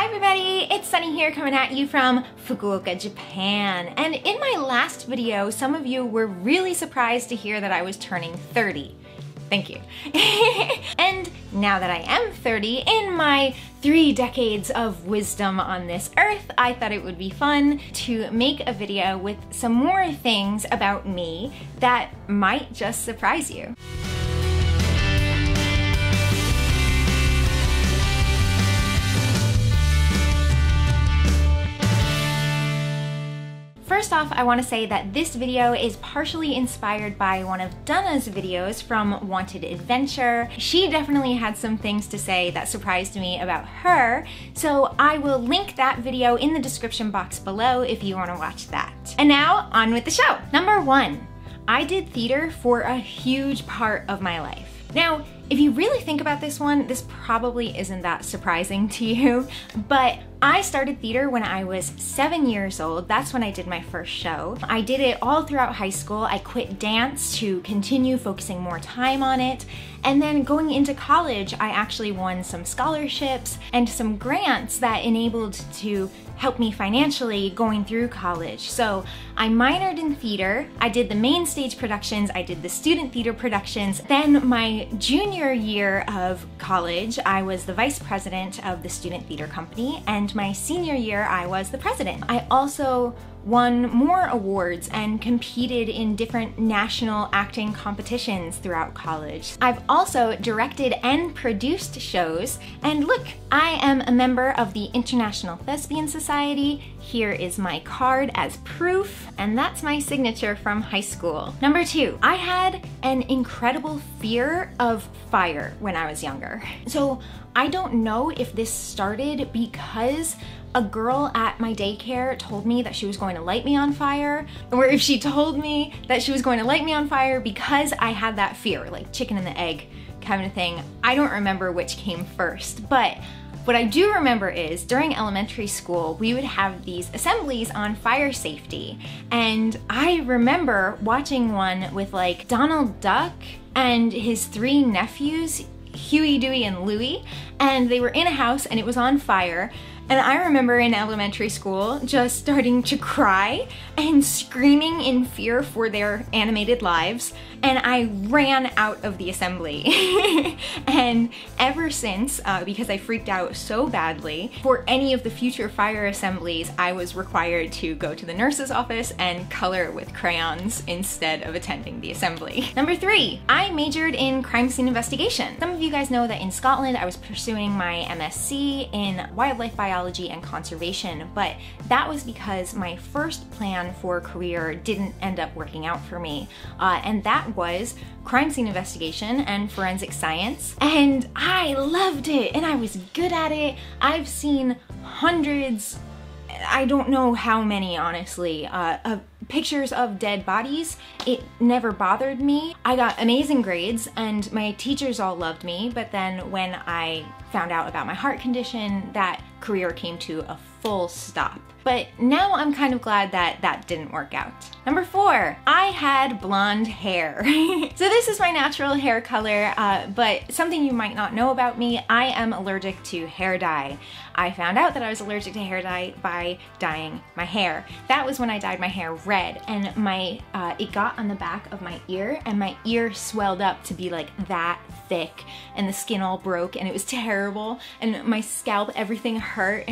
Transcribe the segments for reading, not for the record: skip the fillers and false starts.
everybody, it's Sonnie here coming at you from Fukuoka, Japan. And in my last video, some of you were really surprised to hear that I was turning 30. Thank you. And now that I am 30, in my 3 decades of wisdom on this earth, I thought it would be fun to make a video with some more things about me that might just surprise you. First off, I want to say that this video is partially inspired by one of Donna's videos from Wanted Adventure. She definitely had some things to say that surprised me about her, so I will link that video in the description box below if you want to watch that. And now, on with the show! Number 1. I did theater for a huge part of my life. Now, if you really think about this one, this probably isn't that surprising to you, but I started theater when I was 7 years old. That's when I did my first show. I did it all throughout high school. I quit dance to continue focusing more time on it. And then going into college, I actually won some scholarships and some grants that enabled to help me financially going through college. So I minored in theater, I did the main stage productions, I did the student theater productions. Then my junior year of college, I was the vice president of the student theater company, and my senior year, I was the president. I also won more awards and competed in different national acting competitions throughout college. I've also directed and produced shows, and look, I am a member of the International Thespian Society. Here is my card as proof, and that's my signature from high school. Number 2, I had an incredible fear of fire when I was younger. So I don't know if this started because a girl at my daycare told me that she was going to light me on fire, or if she told me that she was going to light me on fire because I had that fear, like chicken and the egg kind of thing. I don't remember which came first, but what I do remember is during elementary school, we would have these assemblies on fire safety. And I remember watching one with like Donald Duck and his 3 nephews, Huey, Dewey, and Louie, and they were in a house and it was on fire. And I remember in elementary school just starting to cry and screaming in fear for their animated lives, and I ran out of the assembly. And ever since, because I freaked out so badly, for any of the future fire assemblies, I was required to go to the nurse's office and color with crayons instead of attending the assembly. Number 3, I majored in crime scene investigation. Some of you guys know that in Scotland I was pursuing my MSc in wildlife biology and conservation, but that was because my first plan for a career didn't end up working out for me, and that was crime scene investigation and forensic science, and I loved it and I was good at it. I've seen hundreds, I don't know how many honestly, of pictures of dead bodies. It never bothered me. I got amazing grades and my teachers all loved me, but then when I found out about my heart condition, that career came to a full stop. But now I'm kind of glad that that didn't work out. Number 4, I had blonde hair. So this is my natural hair color, but something you might not know about me, I am allergic to hair dye. I found out that I was allergic to hair dye by dyeing my hair. That was when I dyed my hair red, and it got on the back of my ear, and my ear swelled up to be like that thick, and the skin all broke, and it was terrible, and my scalp, everything hurt.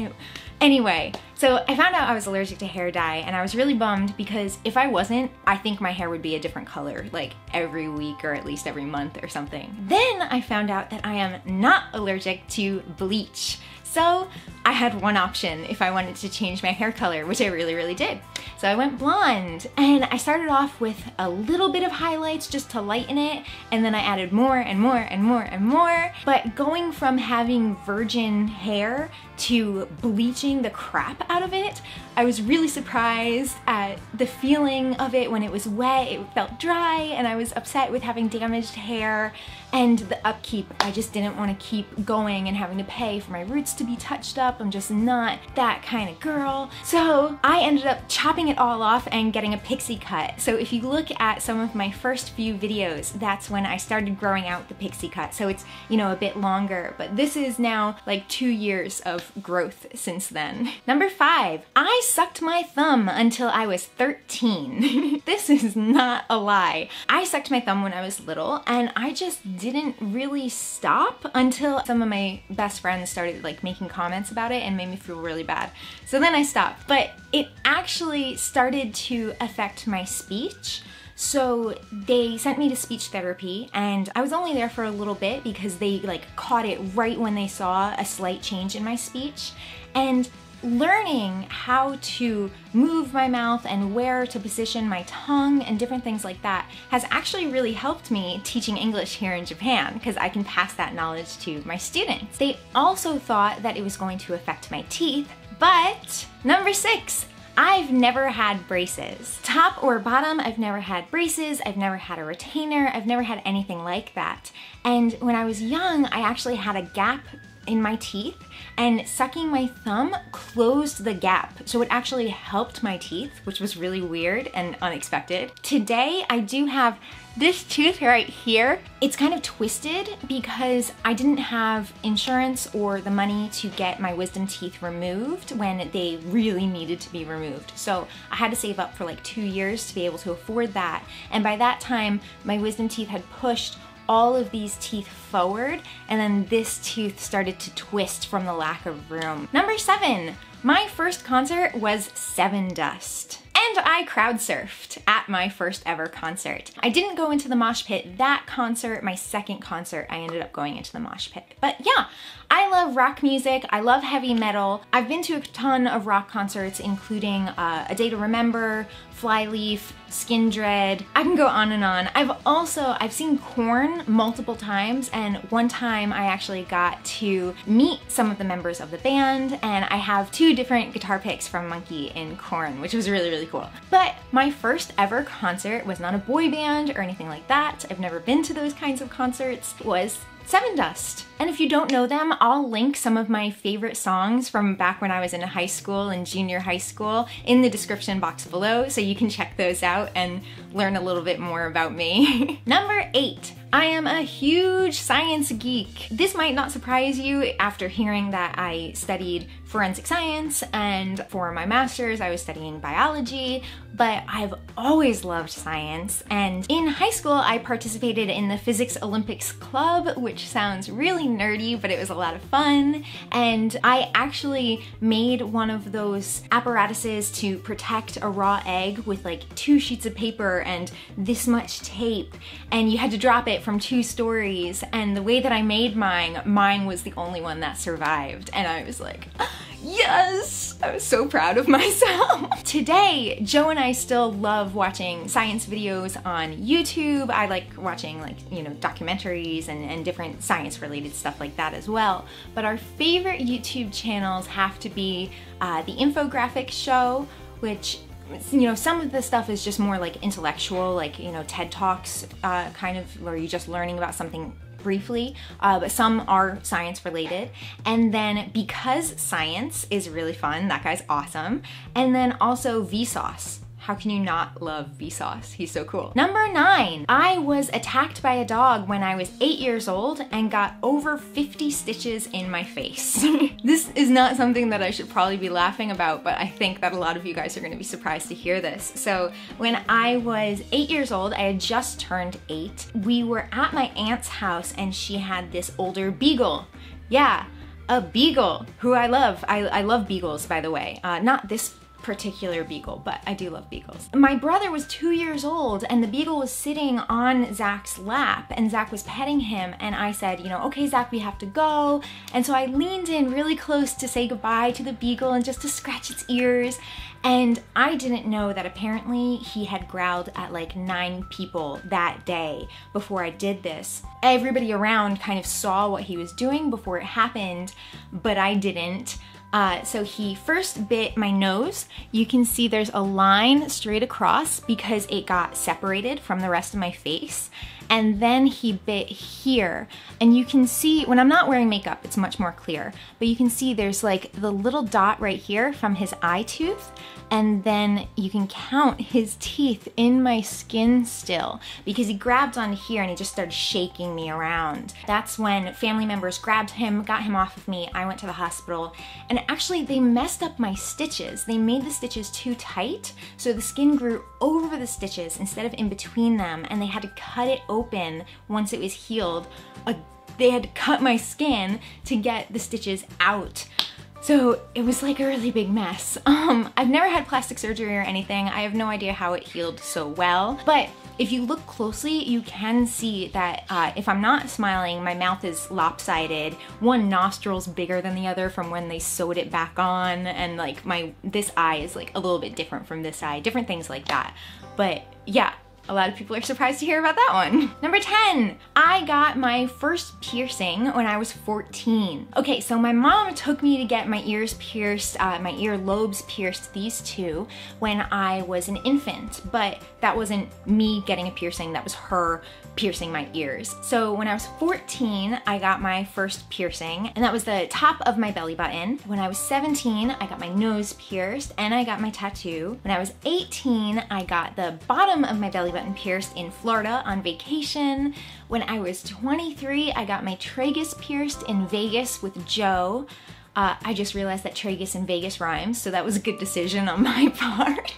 Anyway, so I found out I was allergic to hair dye, and I was really bummed because if I wasn't, I think my hair would be a different color, like every week or at least every month or something. Then I found out that I am not allergic to bleach. So I had one option if I wanted to change my hair color, which I really did. So I went blonde, and I started off with a little bit of highlights just to lighten it, and then I added more and more and more and more. But going from having virgin hair to bleaching the crap out of it, I was really surprised at the feeling of it when it was wet. It felt dry, and I was upset with having damaged hair. and the upkeep, I just didn't want to keep going and having to pay for my roots to be touched up. I'm just not that kind of girl. So I ended up chopping it all off and getting a pixie cut. So if you look at some of my first few videos, that's when I started growing out the pixie cut. So it's, you know, a bit longer, but this is now like 2 years of growth since then. Number 5, I sucked my thumb until I was 13. This is not a lie. I sucked my thumb when I was little, and I just didn't really stop until some of my best friends started like making comments about it and made me feel really bad. So then I stopped, but it actually started to affect my speech. So they sent me to speech therapy, and I was only there for a little bit because they like caught it right when they saw a slight change in my speech. And learning how to move my mouth and where to position my tongue and different things like that has actually really helped me teaching English here in Japan, because I can pass that knowledge to my students. They also thought that it was going to affect my teeth, but number 6, I've never had braces. Top or bottom, I've never had braces, I've never had a retainer, I've never had anything like that. And when I was young, I actually had a gap in my teeth, and sucking my thumb closed the gap. So it actually helped my teeth, which was really weird and unexpected. Today, I do have this tooth right here. It's kind of twisted because I didn't have insurance or the money to get my wisdom teeth removed when they really needed to be removed. So I had to save up for like 2 years to be able to afford that. And by that time, my wisdom teeth had pushed all of these teeth forward, and then this tooth started to twist from the lack of room. Number 7, my first concert was Sevendust. And I crowd surfed at my first ever concert. I didn't go into the mosh pit that concert. My second concert, I ended up going into the mosh pit. But yeah, I love rock music. I love heavy metal. I've been to a ton of rock concerts, including A Day to Remember, Flyleaf, Skindred. I can go on and on. I've seen Korn multiple times, and one time I actually got to meet some of the members of the band, and I have 2 different guitar picks from Monkey in Korn, which was really, really cool. But my first ever concert was not a boy band or anything like that. I've never been to those kinds of concerts. It was Sevendust. And if you don't know them, I'll link some of my favorite songs from back when I was in high school and junior high school in the description box below, so you can check those out and learn a little bit more about me. Number 8, I am a huge science geek. This might not surprise you after hearing that I studied forensic science, and for my master's I was studying biology, but I've always loved science. And in high school I participated in the Physics Olympics Club, which sounds really nerdy, but it was a lot of fun. And I actually made one of those apparatuses to protect a raw egg with like 2 sheets of paper and this much tape, and you had to drop it from 2 stories. And the way that I made mine was the only one that survived, and I was like, yes! I was so proud of myself. Today, Joe and I still love watching science videos on YouTube. I like watching, like, you know, documentaries and different science related stuff like that as well. But our favorite YouTube channels have to be the Infographics Show, which, you know, some of the stuff is just more like intellectual, like, you know, TED Talks, kind of where you're just learning about something briefly, but some are science related. And then Because Science is really fun, that guy's awesome. And then also Vsauce. How can you not love Vsauce? He's so cool. Number 9, I was attacked by a dog when I was 8 years old and got over 50 stitches in my face. This is not something that I should probably be laughing about, but I think that a lot of you guys are gonna be surprised to hear this. So when I was 8 years old, I had just turned 8, we were at my aunt's house and she had this older beagle. Yeah, a beagle, who I love. I love beagles, by the way. Not this particular beagle, but I do love beagles. My brother was 2 years old and the beagle was sitting on Zach's lap and Zach was petting him, and I said, you know, okay, Zach, we have to go. And so I leaned in really close to say goodbye to the beagle and just to scratch its ears. And I didn't know that apparently he had growled at like 9 people that day before I did this. Everybody around kind of saw what he was doing before it happened, but I didn't. So he first bit my nose. You can see there's a line straight across because it got separated from the rest of my face. And then he bit here. And you can see, when I'm not wearing makeup, it's much more clear, but you can see there's like the little dot right here from his eye tooth. And then you can count his teeth in my skin still because he grabbed on here and he just started shaking me around. That's when family members grabbed him, got him off of me. I went to the hospital and actually they messed up my stitches. They made the stitches too tight, so the skin grew over the stitches instead of in between them, and they had to cut it open once it was healed. They had to cut my skin to get the stitches out. So it was like a really big mess. I've never had plastic surgery or anything. I have no idea how it healed so well. But if you look closely, you can see that if I'm not smiling, my mouth is lopsided. One nostril's bigger than the other from when they sewed it back on. And like this eye is like a little bit different from this eye. Different things like that. But yeah. A lot of people are surprised to hear about that one. Number 10, I got my first piercing when I was 14. Okay, so my mom took me to get my ears pierced, my ear lobes pierced, these two, when I was an infant, but that wasn't me getting a piercing, that was her piercing my ears. So when I was 14, I got my first piercing, and that was the top of my belly button. When I was 17, I got my nose pierced, and I got my tattoo. When I was 18, I got the bottom of my belly button pierced in Florida on vacation. When I was 23, I got my tragus pierced in Vegas with Joe. I just realized that tragus and Vegas rhymes, so that was a good decision on my part.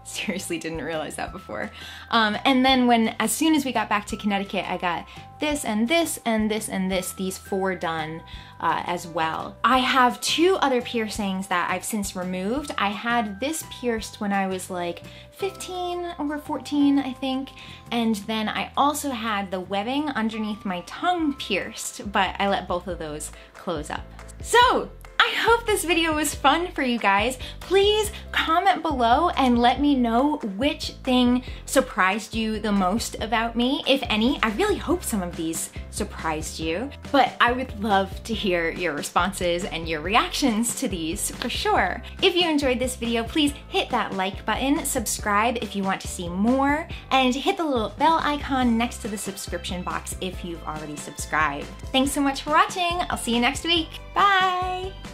Seriously didn't realize that before. And then as soon as we got back to Connecticut, I got this and this and this and this, these 4 done as well. I have 2 other piercings that I've since removed. I had this pierced when I was like 15 or 14, I think. And then I also had the webbing underneath my tongue pierced, but I let both of those close up. So, I hope this video was fun for you guys. Please comment below and let me know which thing surprised you the most about me, if any. I really hope some of these surprised you, but I would love to hear your responses and your reactions to these for sure. If you enjoyed this video, please hit that like button, subscribe if you want to see more, and hit the little bell icon next to the subscription box if you've already subscribed. Thanks so much for watching. I'll see you next week. Bye!